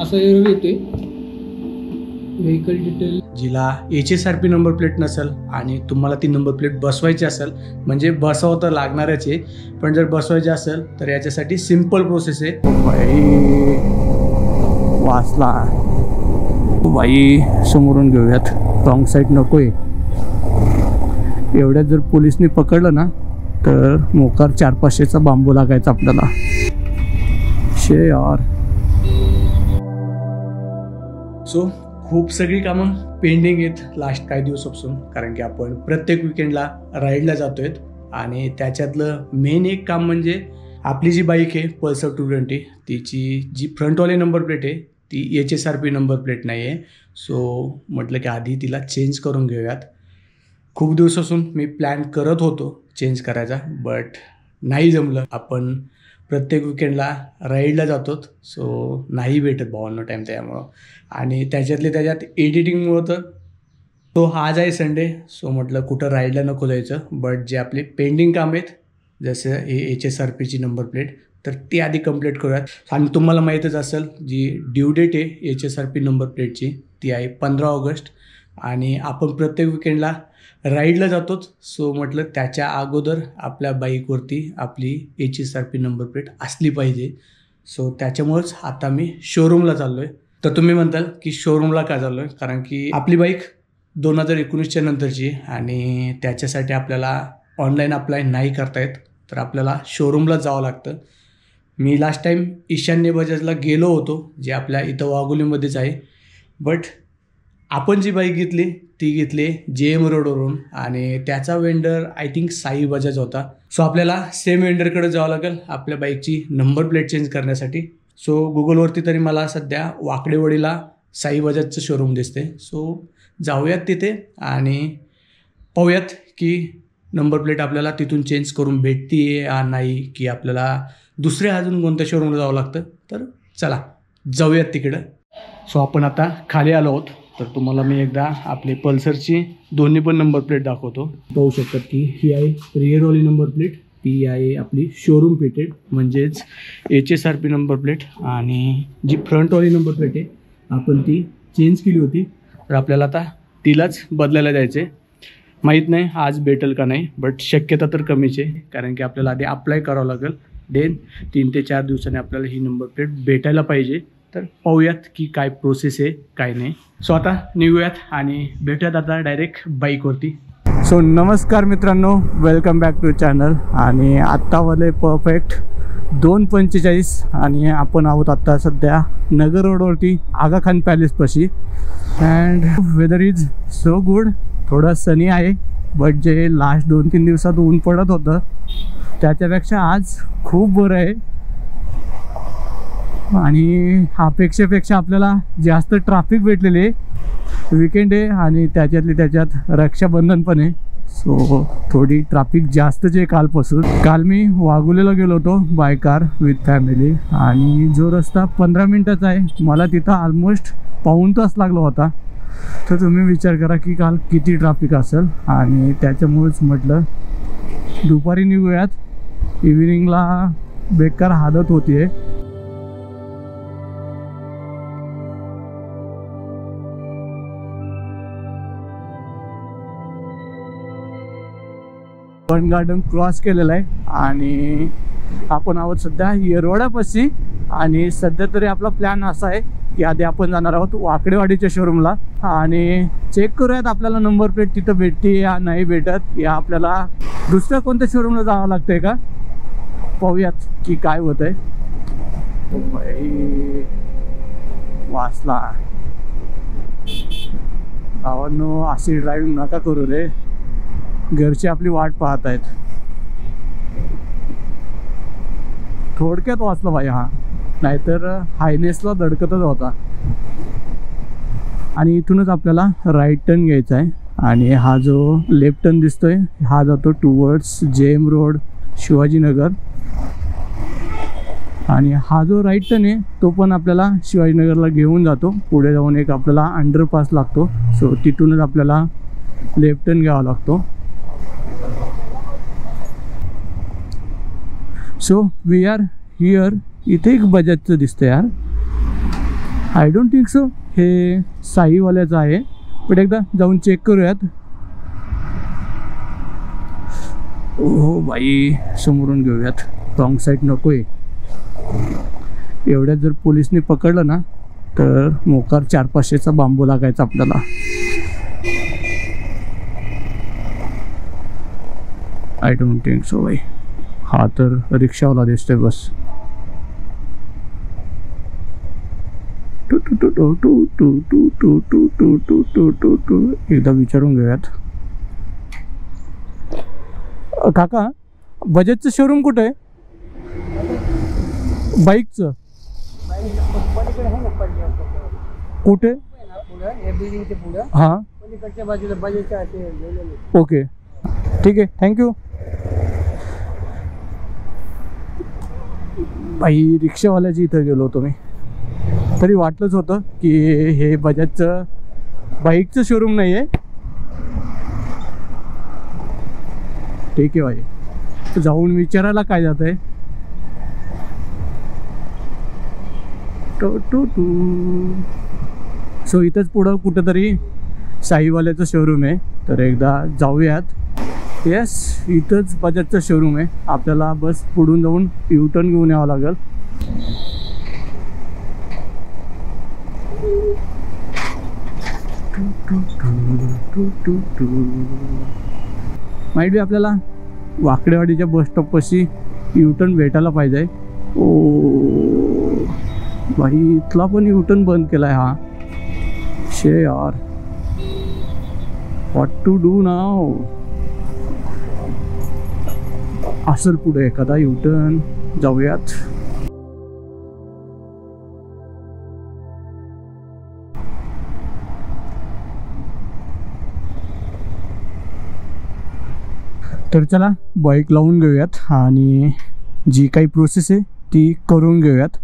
असा एरर येतोय vehicle detail, जिला HSRP नंबर प्लेट नसेल आणि तुम्हाला ती नंबर प्लेट बसवायची असेल, म्हणजे बसवावं तर लागणारच आहे, पण जर बसवायची असेल तर याच्यासाठी सिंपल प्रोसेस आहे. वाचला बाई, समोरून घेऊयात, रॉंग साईड नको आहे. एवढ्यात जर पोलिसनी पकडलं ना तर मोकार 400-500चा बांबू लागायचा आपल्याला. शे यार. सो खूप सगळी कामं पेंडिंग आहेत लास्ट काही दिवसापासून, कारण की आपण प्रत्येक विकेंडला राईडला जातोय आणि त्याच्यातलं मेन एक काम म्हणजे आपली जी बाईक आहे पल्सर 220, तिची जी फ्रंटवाली नंबर प्लेट आहे ती HSRP नंबर प्लेट नाही आहे. सो म्हटलं की आधी तिला चेंज करून घेऊयात. खूप दिवसापासून मी प्लॅन करत होतो चेंज करायचा, बट नाही जमलं. आपण प्रत्येक विकेंडला राईडला जातो, सो नाही भेटत भावांना टाईम त्यामुळं. आणि त्याच्यात एडिटिंगमुळं तर तो आज आहे संडे, सो म्हटलं कुठं राईडला नको जायचं, बट जे आपले पेंडिंग काम आहेत जसं हे HSRPची नंबर प्लेट, तर ती आधी कंप्लीट करूयात. आणि तुम्हाला माहीतच असेल जी ड्यू डेट आहे HSRP नंबर प्लेटची ती आहे 15 ऑगस्ट, आणि आपण प्रत्येक विकेंडला राईडला जातोच. सो म्हटलं त्याच्या अगोदर आपल्या बाईकवरती आपली HSRP नंबर प्लेट असली पाहिजे. सो त्याच्यामुळंच आता मी शोरूमला चाललो आहे. तर तुम्ही म्हणताल की शोरूमला का चाललो आहे, कारण की आपली बाईक 2019च्या नंतरची आणि त्याच्यासाठी आपल्याला ऑनलाईन अप्लाय नाही करता येत, तर आपल्याला शोरूमला जावं लागतं. मी लास्ट टाईम ईशान्य बजाजला गेलो होतो, जे आपल्या इथं वाघोलीमध्येच आहे, बट आपण जी बाईक घेतली ती घेतली JM रोडवरून, आणि त्याचा vendor I think Sai Bajaj होता. सो आपल्याला सेम वेंडरकडे जावं लागेल आपल्या बाईकची नंबर प्लेट चेंज करण्यासाठी. सो गुगलवरती तरी मला सध्या वाकडेवाडीला साई बजाजचं शोरूम दिसते. सो जाऊयात तिथे आणि पाहूयात की नंबर प्लेट आपल्याला तिथून चेंज करून भेटते या नाही, की आपल्याला दुसऱ्या अजून कोणत्या शोरूमला जावं लागतं. तर चला जाऊयात तिकडं. सो आपण आता खाली आलो आहोत, तर तुम्हाला मी एकदा आपली पल्सरची दोन्ही पण नंबर प्लेट दाखवतो. पाहू शकतात की ही आहे रिअरवाली नंबर प्लेट, ती आहे आपली शोरूम पेटेड म्हणजेच HSRP नंबर प्लेट, आणि जी फ्रंटवाली नंबर प्लेट आहे आपण ती चेंज केली होती, तर आपल्याला आता तिलाच बदलायला जायचं आहे. माहीत नाही आज भेटेल का नाही, बट शक्यता तर कमीच आहे, कारण की आपल्याला आधी अप्लाय करावं लागेल. देन 3 ते 4 दिवसांनी आपल्याला ही नंबर प्लेट भेटायला पाहिजे. तर पाहूयात की काय प्रोसेस आहे काय नाही. सो आता निघूयात आणि भेटूयात आता डायरेक्ट बाईकवरती. सो नमस्कार मित्रांनो, वेलकम बॅक टू चॅनल. आणि आत्ता वाले परफेक्ट 2:45 आणि आपण आहोत आत्ता सध्या नगर रोडवरती आगा खान पॅलेसपाशी. And weather is so good. थोडं सनी आहे, बट जे लास्ट 2-3 दिवसात ऊन पडत होतं त्याच्यापेक्षा आज खूप बरं आहे. आणि अपेक्षेपेक्षा आपल्याला जास्त ट्रॅफिक भेटलेली आहे. विकेंड आहे आणि त्याच्यात रक्षाबंधन पण आहे, सो थोडी ट्रॅफिक जास्तच आहे कालपासून. काल मी वाघोलीला गेलो होतो बाय कार विथ फॅमिली, आणि जो रस्ता 15 मिनटाचा आहे मला तिथं ऑलमोस्ट पाऊण तास लागला होता. तर तुम्ही विचार करा की काल किती ट्रॅफिक असेल. आणि त्याच्यामुळेच म्हटलं दुपारी निघूयात, इव्हिनिंगला बेकार हालत होती आहे. वन गार्डन क्रॉस केलेलं आहे आणि आपण आहोत सध्या येरवड्यापाशी. आणि सध्या तरी आपला प्लॅन असा आहे की आधी आपण जाणार आहोत वाकडेवाडीच्या शोरूमला आणि चेक करूयात आपल्याला नंबर प्लेट तिथं भेटते या नाही भेटत, या आपल्याला दुसऱ्या कोणत्या शोरूमला जावं लागतंय का, पाहूयात की काय होत आहे. वाचला भावांनो, अशी ड्रायव्हिंग नका करू रे, घरची आपली वाट पाहत आहेत. थोडक्यात वाचला भाई हा, नाहीतर हायनेसला धडकतच होता. आणि इथूनच आपल्याला राईट टर्न घ्यायचा आहे. आणि हा जो लेफ्ट टर्न दिसतोय हा जातो टुवर्ड्स JM रोड शिवाजीनगर. आणि हा जो राईट टर्न आहे तो पण आपल्याला शिवाजीनगरला घेऊन जातो. पुढे जाऊन एक आपल्याला अंडरपास लागतो, सो तिथूनच आपल्याला लेफ्ट टर्न घ्यावा लागतो. So we are here. इथे एक बजाजचं दिसतं यार, आय डोंट थिंक सो हे साईवाल्याचं आहे, पण एकदा जाऊन चेक करूयात. हो बाई, समोरून घेऊयात, रॉंग साईड नको आहे. एवढ्यात जर पोलिसनी पकडलं ना तर मोकार 400-500चा बांबू लागायचा आपल्याला. I don't think so by. हा तर रिक्षावाला दिसतोय बस. एकदा विचारून घेऊयात. काका, बजाजचं शोरूम कुठे आहे? बाईकचं कुठे? हां, ओके, ठीक आहे, थँक्यू. बाई, रिक्षावाल्याची इथं गेलो होतो मी, तरी वाटलंच होतं की हे बजाजचं बाईकचं शोरूम नाही आहे. ठीक आहे बाई, जाऊन विचारायला काय जात आहे. सो इथंच पुढं कुठंतरी साईवाल्याचं शोरूम आहे, तर एकदा जाऊयात. येस, इथंच बजाजचं शोरूम आहे. आपल्याला बस पुढून जाऊन युटर्न घेऊन यावं लागेल. माहिती बी आपल्याला वाकडेवाडीच्या बस स्टॉपपाशी युटर्न भेटायला पाहिजे. ओ भाई, इथला पण युटर्न बंद केलाय हा. शे यार, व्हॉट टू डू नाव. असेल पुढे एखादा युटर्न, जाऊयात. तर चला बाईक लावून घेऊयात आणि जी काही प्रोसेस आहे ती करून घेऊयात.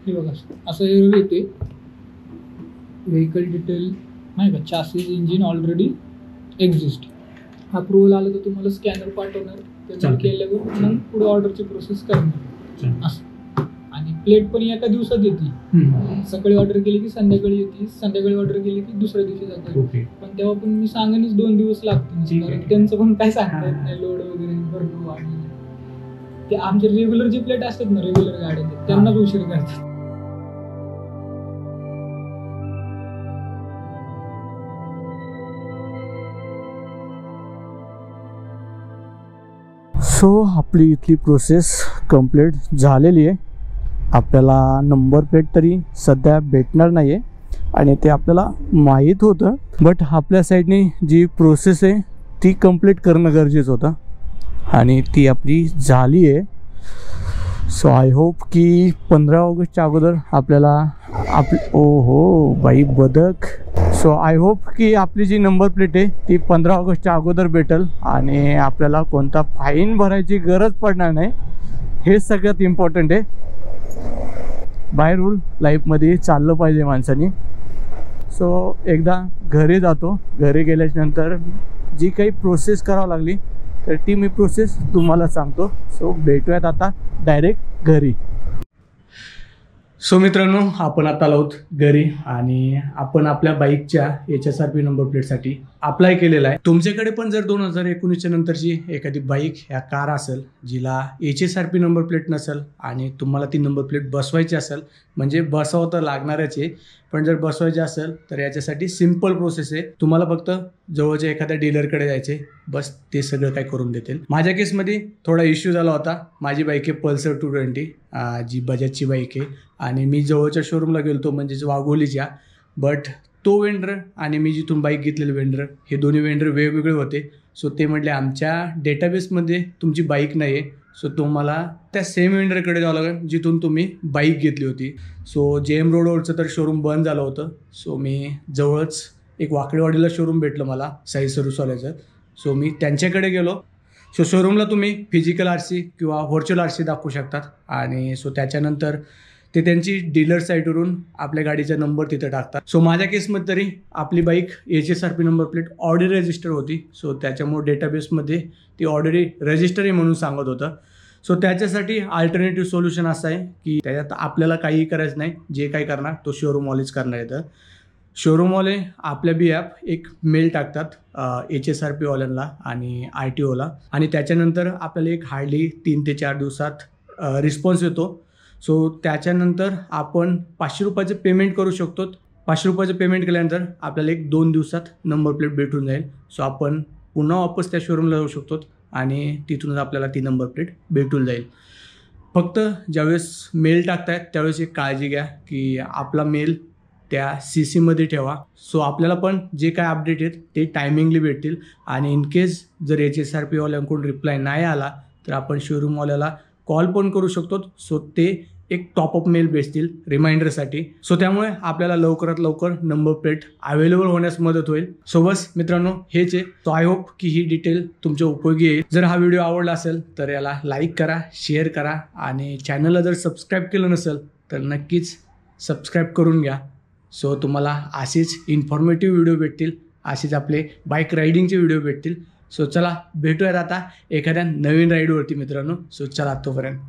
हे बघा, असं एरर येते. व्हेकल डिटेल नाही का, चासीस इंजिन ऑलरेडी एक्झिस्ट. अप्रूव्हल आलं तर तुम्हाला स्कॅनर पाठवणार, पेमेंट केल्यावर मग पुढे ऑर्डरची प्रोसेस करणार असं. आणि प्लेट पण एका दिवसात येते. सकाळी ऑर्डर केली की संध्याकाळी येते, संध्याकाळी ऑर्डर केली की दुसऱ्या दिवशी जाते. पण तेव्हा पण मी सांगेनच 2 दिवस लागतील, कारण त्यांचं पण काय सांगता येत नाही, लोड वगैरे भरपूर. आणि ते आमचे रेग्युलर जे प्लेट असतात ना, रेग्युलर गाड्या, त्यांनाच उशीर करतात. सो आपली इथली प्रोसेस कंप्लीट झालेली आहे. आपल्याला नंबर प्लेट तरी सध्या भेटणार नाही आहे आणि ते आपल्याला माहीत होतं, बट आपल्या साईडने जी प्रोसेस आहे ती कंप्लीट करणं गरजेचं होतं आणि ती आपली झाली आहे. सो आय होप की 15 ऑगस्टच्या अगोदर आपल्याला ओहो बाई बदक. सो आय होप की आपली जी नंबर प्लेट आहे ती 15 ऑगस्टच्या अगोदर भेटेल आणि आपल्याला कोणता फाईन भरायची गरज पडणार नाही. हे सगळ्यात इम्पॉर्टंट आहे. बाय रूल लाईफमध्ये चाललं पाहिजे माणसाने. सो एकदा घरी जातो. घरी गेल्याच्यानंतर जी काही प्रोसेस करावं लागली तर ती मी प्रोसेस तुम्हाला सांगतो. सो भेटूयात आता डायरेक्ट घरी. सो मित्रांनो, आपण आता आलो आहोत घरी आणि आपण आपल्या बाईकच्या HSRP नंबर प्लेटसाठी अप्लाय केलेला आहे. तुमच्याकडे पण जर 2019च्या नंतरची एखादी बाईक या कार असेल जिला HSRP नंबर प्लेट नसेल आणि तुम्हाला ती नंबर प्लेट बसवायची असेल, म्हणजे बसवावं तर लागणारच आहे, पण जर बसवायची असेल तर याच्यासाठी सिम्पल प्रोसेस आहे. तुम्हाला फक्त जवळच्या एखाद्या डीलरकडे जायचे, बस ते सगळं काय करून देतील. माझ्या केसमध्ये थोडा इश्यू झाला होता. माझी बाईक आहे पल्सर 220, जी बजाजची बाईक आहे आणि मी जवळच्या शोरूमला गेलो म्हणजेच वाघोलीच्या, बट तो वेंडर आणि मी जिथून बाईक घेतलेलं वेंडर हे दोन्ही वेंडर वेगवेगळे होते. सो ते म्हटले आमच्या डेटाबेसमध्ये तुमची बाईक नाही आहे, सो तुम्हाला त्या सेम वेंडरकडे जावं लागेल जिथून तुम्ही बाईक घेतली होती. सो JM रोडवरचं तर शोरूम बंद झालं होतं. सो मी जवळच एक वाकडेवाडीला शोरूम भेटलं मला साई सर्व्हिसवाल्याचं. सो मी त्यांच्याकडे गेलो. सो शोरूमला तुम्ही फिजिकल RC किंवा व्हर्च्युअल RC दाखवू शकतात आणि सो त्याच्यानंतर ते त्यांची डीलर साईटवरून आपल्या गाडीचा नंबर तिथं टाकतात. सो माझ्या केसमध्ये तरी आपली bike HSRP number plate already register होती. सो त्याच्यामुळे डेटाबेसमध्ये ती ऑलरेडी रजिस्टर आहे म्हणून सांगत होतं. सो त्याच्यासाठी अल्टरनेटिव्ह सोल्युशन असं आहे की त्याच्यात आपल्याला काहीही करायचं नाही, जे काही करणार तो शोरूमवालेच करणार आहे. तर शोरूमवाले आपल्या बिहाफ एक मेल टाकतात HSRP वाल्यांना आणि RTOला, आणि त्याच्यानंतर आपल्याला एक हार्डली 3 ते 4 दिवसात रिस्पॉन्स येतो. सो त्याच्यानंतर आपण 500 रुपयाचं पेमेंट करू शकतो. 500 रुपयाचं पेमेंट केल्यानंतर आपल्याला 1-2 दिवसात नंबर प्लेट भेटून जाईल. सो आपण पुन्हा वापस त्या शोरूमला जाऊ शकतो आणि तिथूनच आपल्याला ती नंबर प्लेट भेटून जाईल. फक्त ज्यावेळेस मेल टाकतायत त्यावेळेस एक काळजी घ्या की आपला मेल त्या CCमध्ये ठेवा. सो आपल्याला पण जे काय अपडेट आहेत ते टायमिंगली भेटतील, आणि इन केस जर HSRP वाल्यांकडून रिप्लाय नाही आला तर आपण शोरूमवाल्याला कॉल पण करू शकतो. सो ते एक टॉपअप मेल भेटतील रिमाइंडरसाठी. सो त्यामुळे आपल्याला लवकरात लवकर नंबर प्लेट अवेलेबल होण्यास मदत होईल. सो बस मित्रांनो, हेच आहे. सो आय होप की ही डिटेल तुमच्या उपयोगी येईल. जर हा व्हिडिओ आवडला असेल तर याला लाईक करा, शेअर करा, आणि चॅनलला जर सबस्क्राईब केलं नसेल तर नक्कीच सबस्क्राईब करून घ्या. सो तुम्हाला असेच इन्फॉर्मेटिव्ह व्हिडिओ भेटतील, असेच आपले बाईक रायडिंगचे व्हिडिओ भेटतील. सो चला भेटूयात आता एखाद्या नवीन राईडवरती मित्रांनो. सो चला तोपर्यंत